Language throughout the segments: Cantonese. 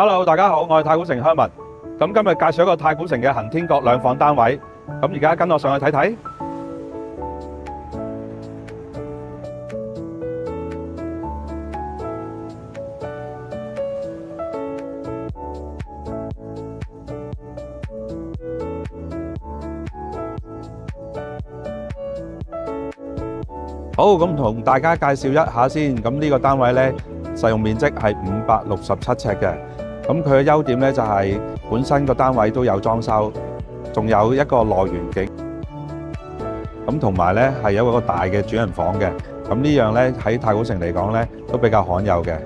Hello， 大家好，我係太古城鄉民。咁今日介紹一個太古城嘅行天閣兩房單位。咁而家跟我上去睇睇。好，咁同大家介紹一下先。咁呢個單位呢，實用面積係567尺嘅。咁佢嘅優點呢，就係本身個單位都有裝修，仲有一個內園景。咁同埋呢係有一個大嘅主人房嘅。咁呢樣呢喺太古城嚟講呢，都比較罕有嘅。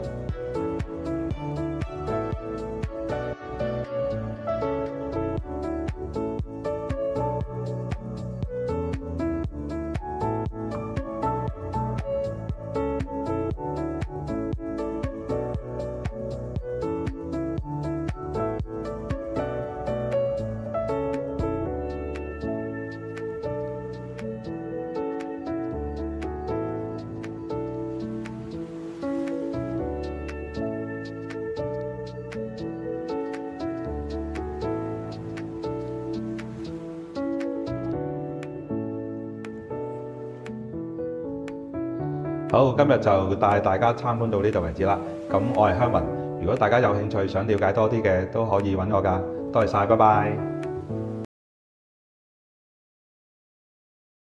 好，今日就帶大家參觀到呢度為止啦。咁我係鄉民，如果大家有興趣想了解多啲嘅，都可以揾我㗎。多謝晒，拜拜。